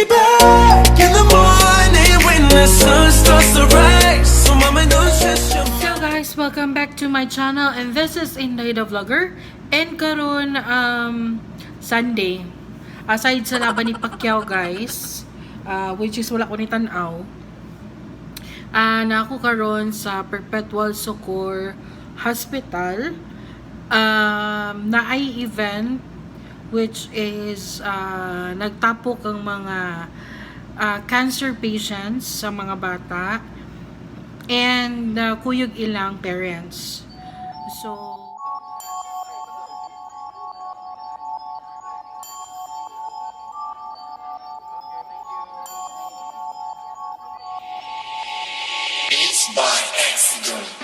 be back in the morning when the sun starts to rise. So mama, don't stress your mind. So guys, welcome back to my channel, and this is Inday the Vlogger. And karon Sunday, aside sa laban ni Pacquiao guys, which is wala ko ni tanaw, na ako karon sa Perpetual Succor Hospital, na ay event which is nagtapok ang mga cancer patients sa mga bata and kuyog ilang parents. So It's by accident.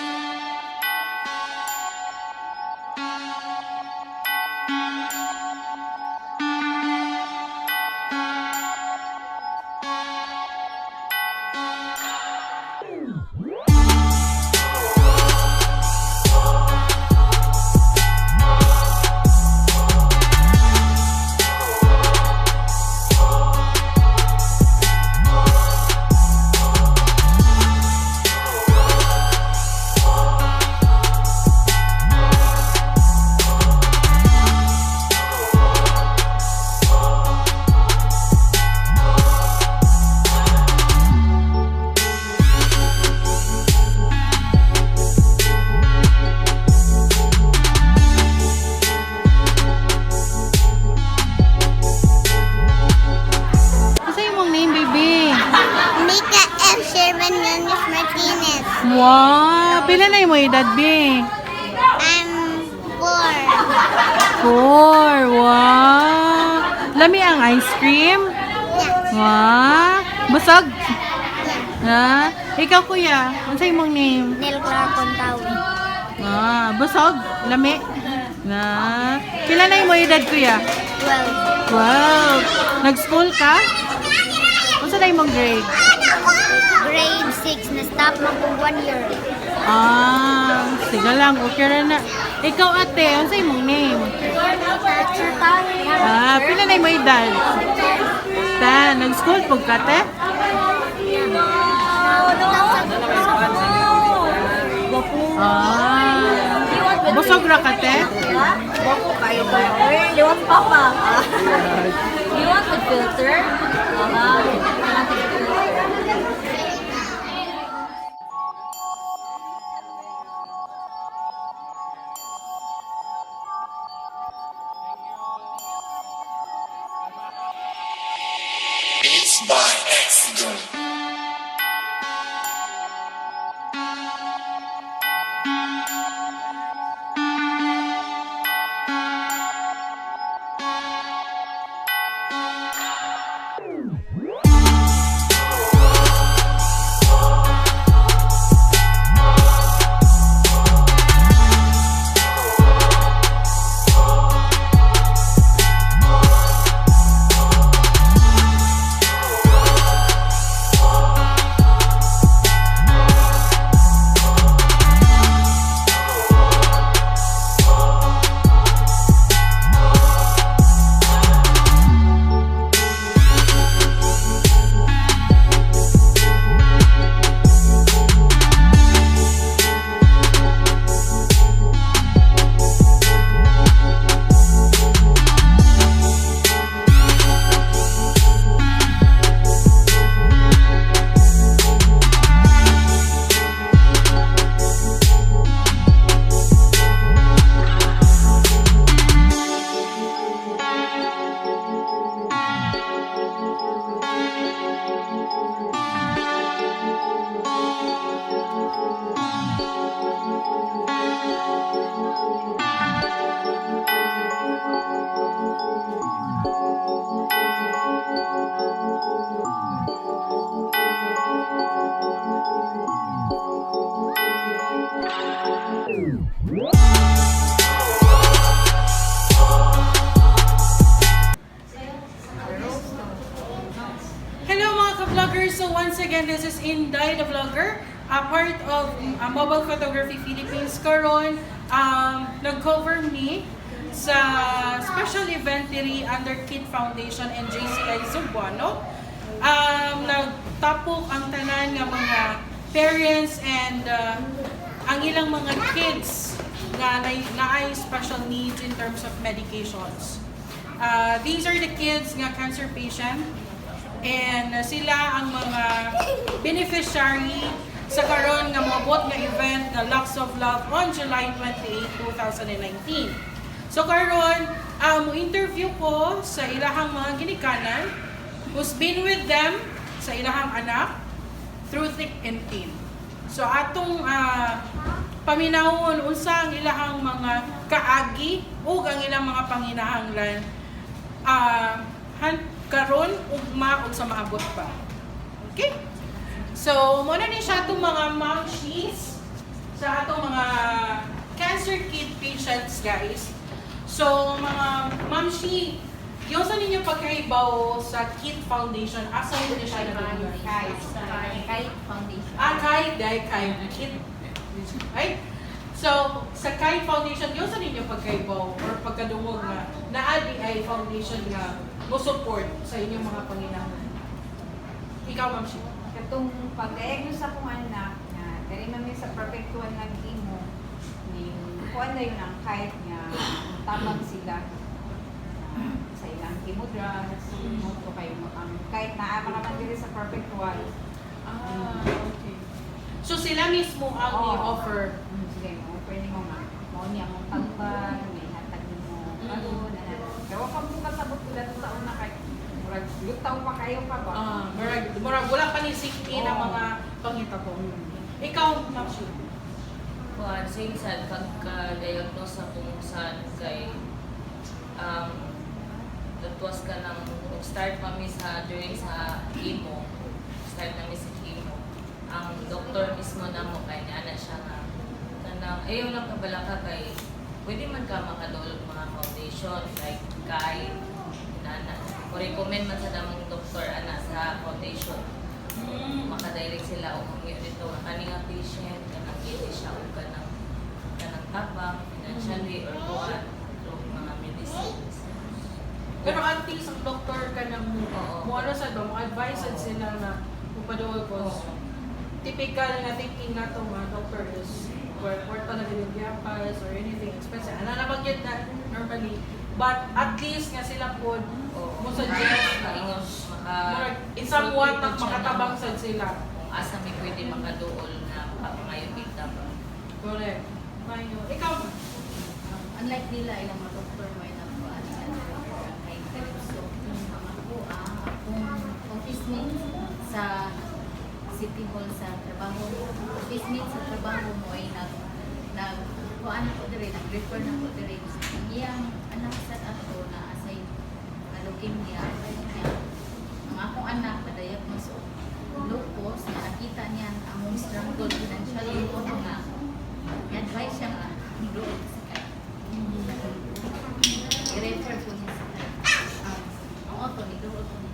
wow, pila na yung mo edad, be? I'm 4. 4, wow. Lami ang ice cream? Wow. Busog? Ha? Ikaw kuya, ano sa'yo mong name? Nel Clark Contawi. Busog? Lami? Na? Pila na yung mo edad kuya? 12. 12. Nag-school ka? Ano sa na yung mong grade? Grade 6 na stop mo kung 1 year. Sige lang, okay rin na. Ikaw ate, ano sa'yo mong name? Pila na yung mo edad? Nag-school po ka, te? Busog ra ka, te? Bako kayo ba? Liwat pa pa. You want the filter? It's by accident. So once again, this is Inday the Vlogger, part of Mobile Photography Philippines. Karon, nag-cover me sa special event diri under Kythe Foundation and JCI Zugbuano. nagtapok ang tanan nga mga parents and ang ilang mga kids na ay special needs in terms of medications. These are the kids nga cancer patient and sila ang mga beneficiary sa karon nga moabot nga event na Locks of Love on July 28, 2019. So karon, mo-interview ko sa ilahang mga ginikanan who's been with them sa ilahang anak through thick and thin. So atong paminahon unsa ang ilahang mga kaagi ug ang ilang mga panginahanglan karon ugma ug sa maabot pa. Okay? So, muna ni siya itong mga momshies sa atong mga cancer kid patients, guys. So, mga momshi, yung sa ninyo pagkaibaw sa Kythe Foundation, asa nyo siya na Kythe Foundation. Kythe. Right? So, sa Kythe Foundation, yung sa ninyo pagkaibaw or pagkadungog na naadi ay foundation nga mo support sa inyong mga panginahanglan. Ikaw, momshi. Katong pag-diagnose sa kong anak na dali namin sa perfectual ng imo ni kuan na yun ang Kythe nga tamang sila sa ilang chemo drugs mo to kayo ang Kythe na para man diri sa perfectual. Okay. So sila mismo ang i-offer. Sige mo, pwede mo nga. Mo niya mong tambal, may hatag mo karon na. Pero pag mo kasabot ko dito sa una kay murag lutaw pa kayo pa ba? Murag wala pa ni sikti na mga pangita ko. Ikaw, Maxi. Kuan sing sad pagka-diagnose kung saan kay natwas ka ng start kami sa during sa chemo. Start kami sa chemo. Ang doktor mismo na mo kay ana siya nga kanang ayaw lang kabala ka kay pwede man ka makadulog mga foundation like kay inana o recommend man sa damong doktor ana sa foundation. Makadirect sila o humiyo dito ang kaninga patient kanang kiti siya o kanang tabang financially or kuan through mga medicines. Pero at least ang doktor ka na mo ano sa dom, advise sila na upadol ko. Typical na thinking na to mga doctor is kwarta na dinigyapas or anything expensive. Ano na bagyod na normally. But at least nga sila po mo suggest na in somewhat makatabang sad sila. Kung asa may pwede makaduol na pangayon kita ba. Correct. Mayo. Ikaw ba? Unlike nila, ilang mga doktor mo yung nagpuan sa kay Calypso. Akong office mate sa City Hall sa trabaho. Office mate sa trabaho mo ay nagpuan ko dire, nag-refer na ko dire. Iyang anak sa ato na asay leukemia. Ang akong anak na diagnose of lupus, nakita niya ang struggle financially ko mga advice siya nga doon sa kanya. I-refer ko niya sa kanya. Ang auto ni doon ko niya.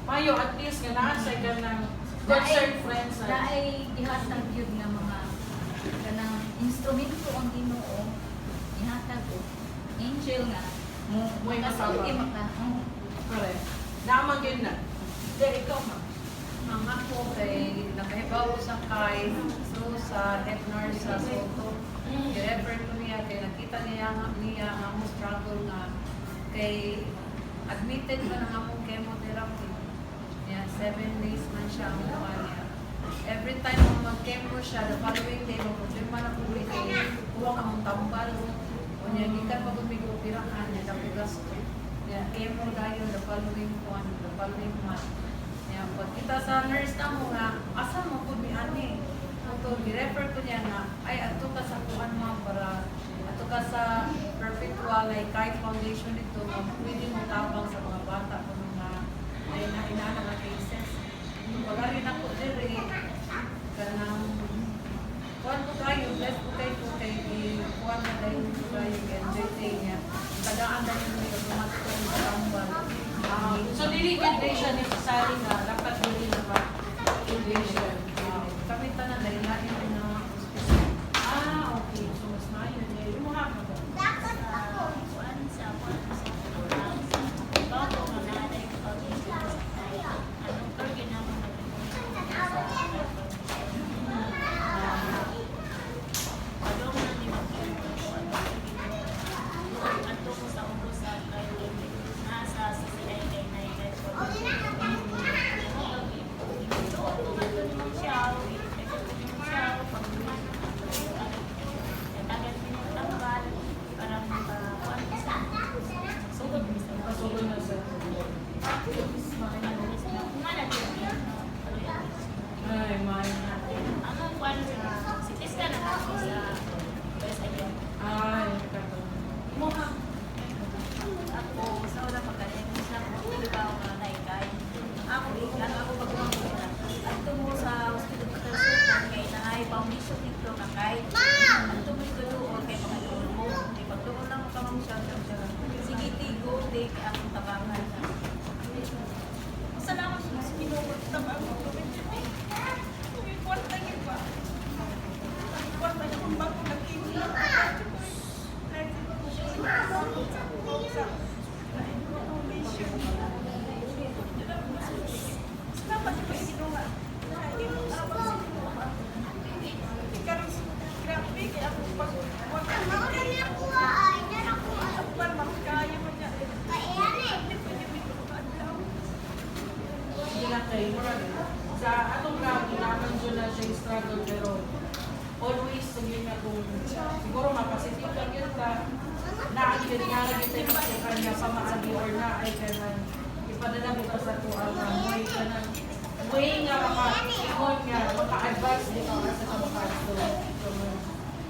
Mayo, at least nga naasay ka ng concerned friends. Dahil ihatag yun nga mga kanang instrumento ang Ginoo ihatag ko. Angel nga mo kasama. Correct. Naman yun na. Hindi, ikaw ma. Ang ako kay nakahibaw ko sa Kythe, so sa head nurse sa Soto, i-refer ko niya kay nakita niya nga mo struggle nga kay admitted pa na akong chemotherapy. Yeah, 7 days man siya ang mukha niya. Every time mag-chemo siya, the following day, mag-problema na po kay kuha ka mong tambal. O niya, gikan pa kung may kupirahan niya, kapigas ko. Yeah, chemo dahil the following month. Yeah, pag kita sa nurse na mo nga, asa mo po ni ani? Ito, i-refer ko niya nga, ay, ato ka sa kuhan mo para, ato ka sa perpetual, like Kythe Foundation ito, pwede mo tabang sa mga bata kung mga inaana na cases. Pag-arin ako diri, kanang, kuhan ko kayo, bless ko kayo kay kuhan na dahil ko kayo, enjoy day niya. Tagaan na yung mga automatic ko yung tambal. So, dili-gradation necessary na dapat dili na ba? Gradation. Kami tanan dahil lahat yung na Okay. So, mas maayon niya. Yung mga ka ba? nila kay murag sa atong grabe naman dyan na siya struggle pero always sabihin na kung siguro mapasitive ka yun ka naagin nga lagi tayo sa kanya pamaagi or na ay kanan ipadala mo ka sa tuwa na way ka ng way nga maka-ingon nga maka-advance di ka sa kamakasto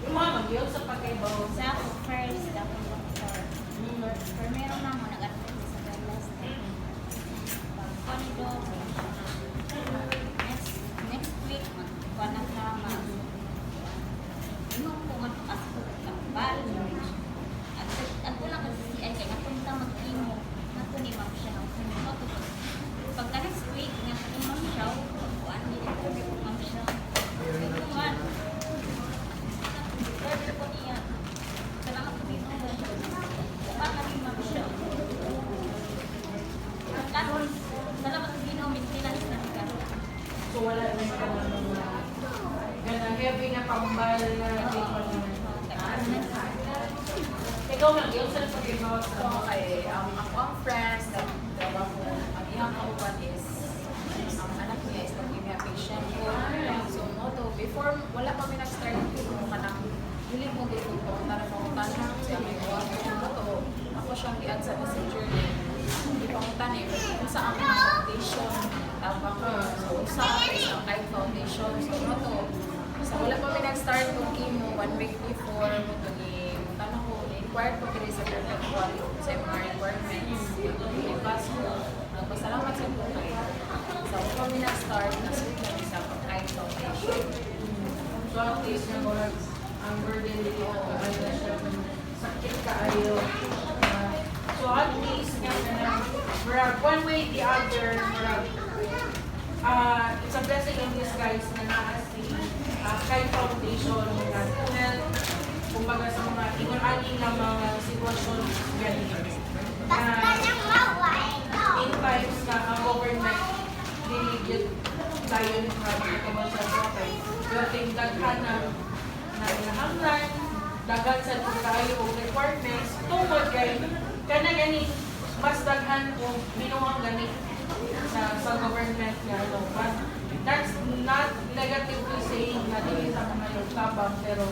yung mga mag-iyon sa pagkaibaw Sa ako first, ako doktor. Pero meron na mo nag-attend sa wellness. Pagkondo, next week, magkuhan na kama. Inong ko nga ito kasi ko kambal. At wala ka sa CI, kaya napunta mag-imo. Nato ni ma'am siya. Pagka next week, nga ni ma'am siya, kuhaan ni ma'am siya. Ito man. Pwede po niya. Salamat po dito. Baka ni ma'am siya. Karon, salamat po dito. Maintenance na ka. so wala rin ka na ganang heavy nga pambal na di ko ikaw lang yun sa pagkaibaw So, kay ako ang friends, trabaho, ang iyang kauban is, ang anak niya is leukemia patient ko. So, moto, before, wala pa may nag-start ko, kanang, hindi mo dito ko, tara mo tanong, siya may buwan ko, moto, ako siyang i-add sa messenger niya. Hindi pa ko tanim, kung sa aking foundation, tabang ko, so, sa akin, ang Kythe Foundation, so, moto, so, wala pa may nag-start ko, chemo, 1 week before, moto ni, tanong ko, required ko kaya sa perpetual sa mga requirements. Ipas ko, nagpasalamat sa po kayo. So, kung kami na-start, nasulit kami sa Kythe Foundation. so at least nga mo ang burden dito ay na siya sakit kaayo so at least nga na murag one way the other murag it's a blessing in disguise na naa si Kythe Foundation nga help kumbaga sa mga ingon-ani na mga sitwasyon ganito. In times na ang government diligent tayo ni project about sa okay. Pero ting daghan na inahanglan, daghan sa tayo o requirements, tungkol kay kana gani mas daghan o binuang gani sa government nga no. But that's not negatively saying na dili sa mga yung tabang pero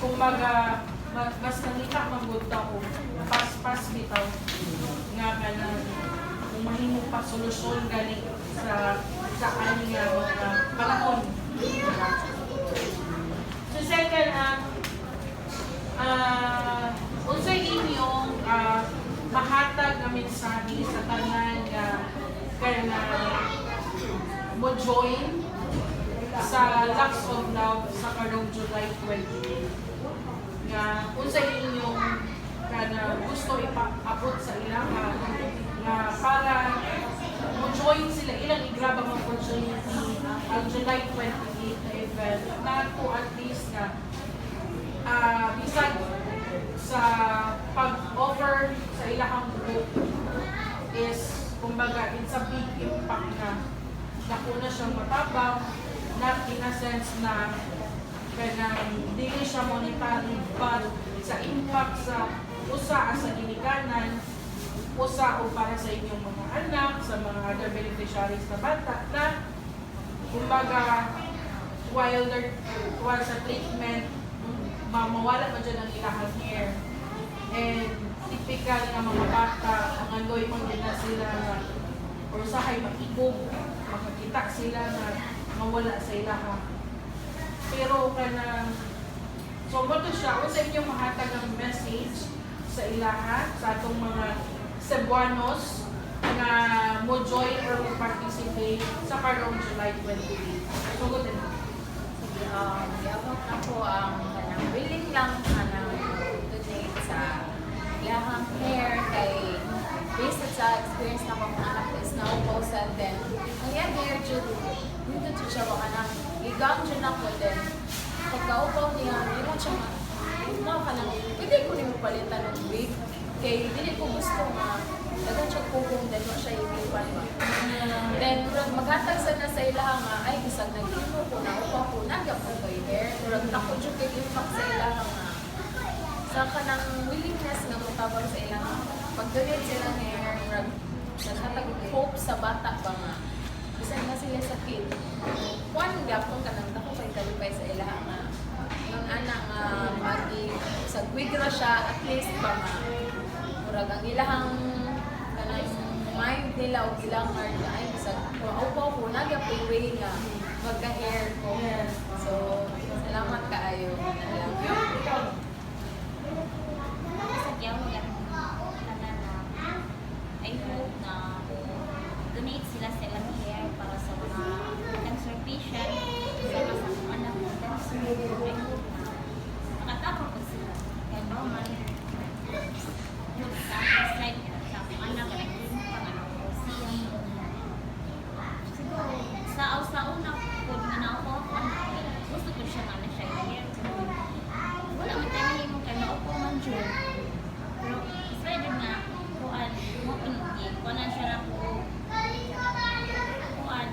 kung mas nalita magbunta ko, pas bitaw nga na kung mahimo pa solusyon gani sa ani nga mga panahon. So second, unsay inyong mahatag na mensahe sa tanan nga kana mo join sa Locks of Love sa karong July 28 nga unsay inyong kana gusto ipaabot sa ilang nga para mo join sila ilang i-grab ang opportunity ang July 28 na event na to at least nga bisag sa pag-offer sa ilang group is kumbaga it's a big impact na naku na siyang matabang not in a sense na kanang dili siya monetary but sa impact sa usa sa ginikanan usa o para sa inyong mga anak sa mga other beneficiaries na bata na kumbaga while sa treatment mawala man dyan ang ilahang hair and typical nga mga bata ang andoy mo din na sila or usahay makikog makakita sila na mawala sa ilaha. Pero kanang so mo to siya kung sa inyong mahatag ng message sa ilaha sa atong mga Cebuanos na mo join or mo participate sa karong July 28. So good din. Sige, yabang ako ang kanang willing lang kanang donate sa ilahang hair kay based sa experience na akong anak is naupausad din. Ang yan hair dyan, dito siya baka nang igang dyan ako din. Pagkaupaw niya, hindi mo siya ka nang, pwede ko rin mo palitan ng wig. Kay hindi ko gusto nga, dagan siya kukong din mo siya iwipan ba. Then, maghatag sa na sa ilaha nga, ay, isang nag-imo ko, naupaw ko, nagyap ko kay hair. Murag ako dyan kay impact sa ilaha nga. Sa kanang willingness nga mutabang sa ilang pag-donate silang hair, naghatag hope sa bata ba nga. Bisan na sila sakit. Kuan gapon kanang dako kay kalipay sa ilaha nga yung anak nga magi sa ra siya at least pa nga murag ang ilahang kanang mind nila o ilang hard na ay bisag upo ko nagyapon way nga magka-hair ko. So salamat kaayo. Sa kyaw na I hope na donate sila sa ilang hair para sa mga cancer patient, sama sa mga anak ng cancer. I hope na makatapos ko sila. Kaya ba man, sa slide sa akong anak, nag-dream pa nga ako siya. Siguro, sa una po nga na ako, gusto ko siya nga na siya hair. Wala man tayo nahimo kaya naupo man dyan. Pero, isa din nga, kuan, mo pinti, kuanan siya na po. Kuan.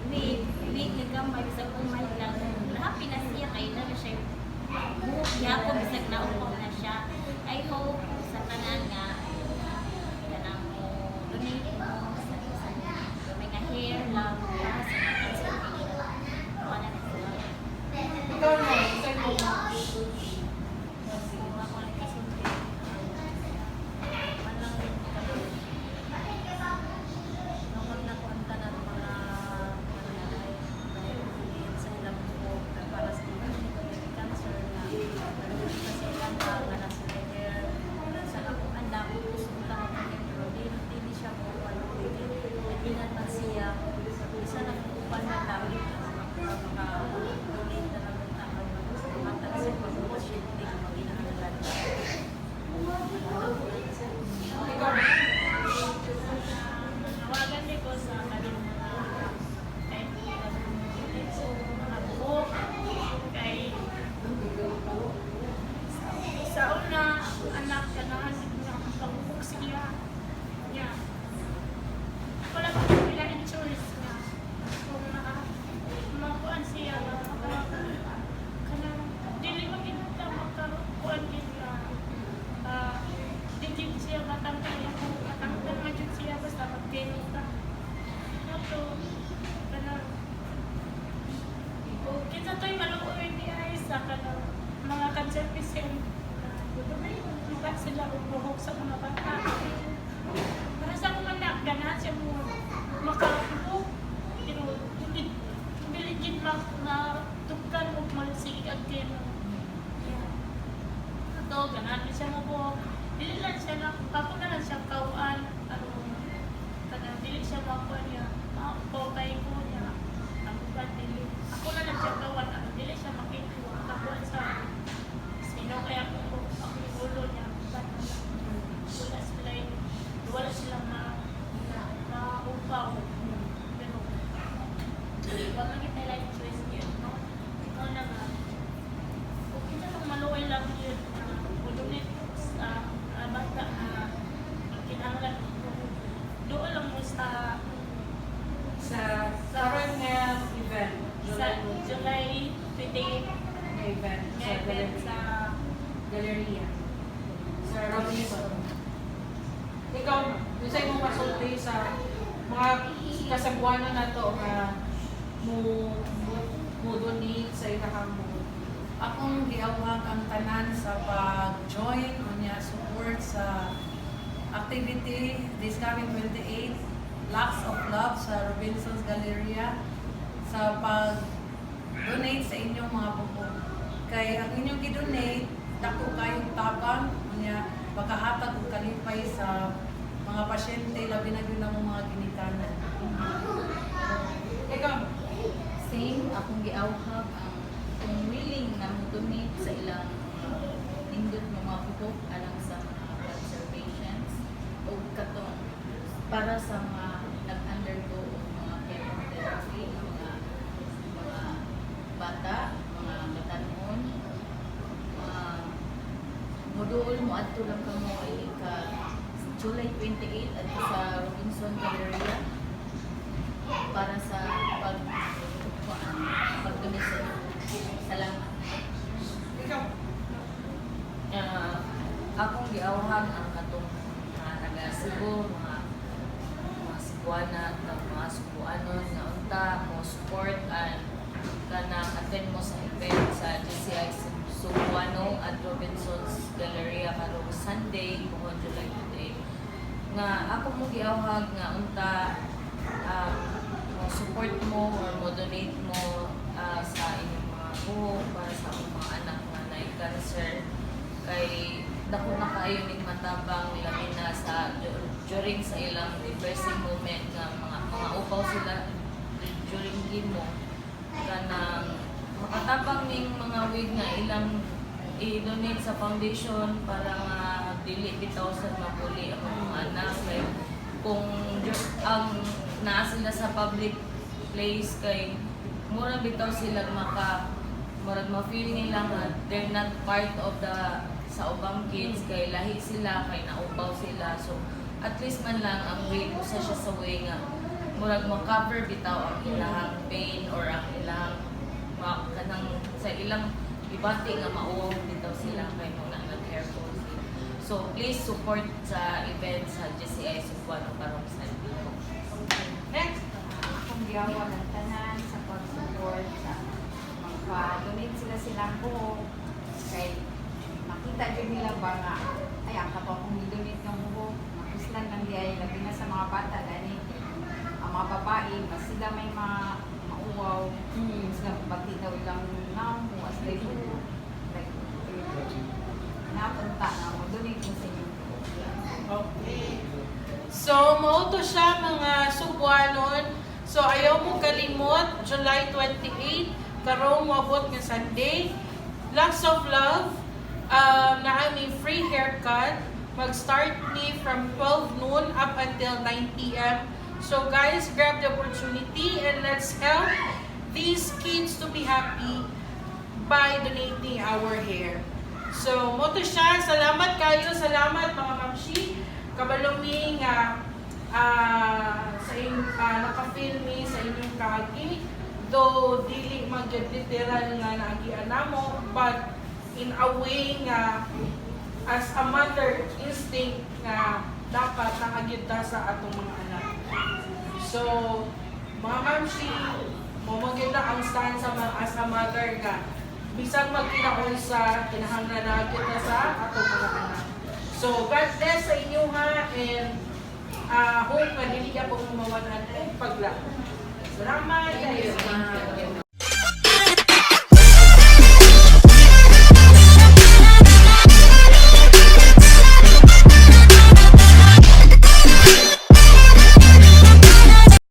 Wait, nagambay sa kumay lang. Happy na siya, kaya na siya. Buhok ko, bisag na upo na siya. I hope sa kanan nga, kanang mo, donate mo sa mga hair lang, para sa mga conservation. Kuanan na sila. Ikaw na, isa mo na. Mga cancer patient, mukha sila ubuhok sa mga bata. Para sa mga anak, ganahan siya mo makaupo. Pero hindi legit matugkan o malisig again. Ito, ganahan siya mo po. Dili lang siya na, ako na lang siya kauan. Dili siya makuha niya. Popay ko niya. Ako na lang siya kauan. Dili siya makikuha. Kapuan sa sino kaya ako yung ulo niya. Wala silang maupaw. Pero, wag lang kita lang choice yun, no? Ikaw na nga. Kung kita lang maluway lang yun, ulunit sa bata na kinahanglan ko. Doon lang mo sa current health event. July 28 event sa Galleria. Sa Robinson. Ikaw, yung sa'yo mong masulti sa mga Cebuano na to nga mo donate sa ikakang mo. Akong giawag ang tanan sa pag-join o niya support sa activity this coming 28 Locks of Love sa Robinson's Galleria sa pag-donate sa inyong mga bukog. Kay ang inyong gi-donate, dako kayong tabang niya pagkahatag og kalipay sa mga pasyente labi na gyud ang mga ginikanan. Ikaw, Same, akong giawhag ang kung willing na mo-donate sa ilang nindot mga buhok alang sa mga cancer patients o katong para sa mga nag-undergo o mga chemotherapy, mga bata, mga batanon, moduol mo adto lang kamo ay ka July 28 at sa Robinson Galleria para sa pag-donate. Salamat. ikaw. Akong giawhag ang katong mga taga Cebu, mga Cebuana ng mga Cebuano nga unta mo support and kanang attend mo sa event sa GCI Zugbuano at Robinson's Galleria karong Sunday kung July 28 nga ako mo giawhag nga unta mo support mo or mo donate mo sa inyong mga buhok para sa akong mga anak nga na cancer kay dako na kaayo ning matabang lamin na sa during sa ilang depressing moment nga mga upaw sila during chemo kanang makatabang ning mga wig nga ilang i-donate sa foundation para nga dili bitaw sa mapuli ang mga anak like kung ang naa sila sa public place kay mura bitaw sila murag ma-feel nila nga they're not part of the sa ubang kids kay lahi sila kay naupaw sila so at least man lang ang way usa siya sa way nga murag ma-cover bitaw ang ilang pain or ang ilang kanang sa ilang ibati nga mauwaw bitaw sila kay mga nag-careful sila. So please support sa event sa GCI Cebuano karong Sunday. Next, akong giyawa ng tanan sa pag-support sa magpa-donate sila silang buhok kay makita din nila ba nga ay ang kapag kung i-donate ng buhok makuslan lang di ay labi na sa mga bata gani ang mga babae mas sila may mauwaw sila pati daw ilang namu as they do like napunta na mo donate mo sa inyo. Okay. So, mauto siya mga Cebuanon. So, ayaw mo kalimot, July 28, karong mabot nga Sunday. Lots of love. Na aming free haircut. Mag-start ni from 12 noon up until 9 p.m. So, guys, grab the opportunity and let's help these kids to be happy by donating our hair. So, moto siya. Salamat kayo. Salamat mga mamshi. Kabalumi nga naka-film mi sa inyong kaagi. Though, dili mag-literal nga naagian namo, but in a way nga as a mother instinct nga dapat nakagyud ta sa atong mga anak. So, mga mamshi, mamagin na ang stand sa mga as a mother nga bisag magkinaunsa, kinahanglan na kita sa atong mga anak. So, God bless sa inyo ha, and hope na hindi ka po mawalan ng pagla. Salamat kayo.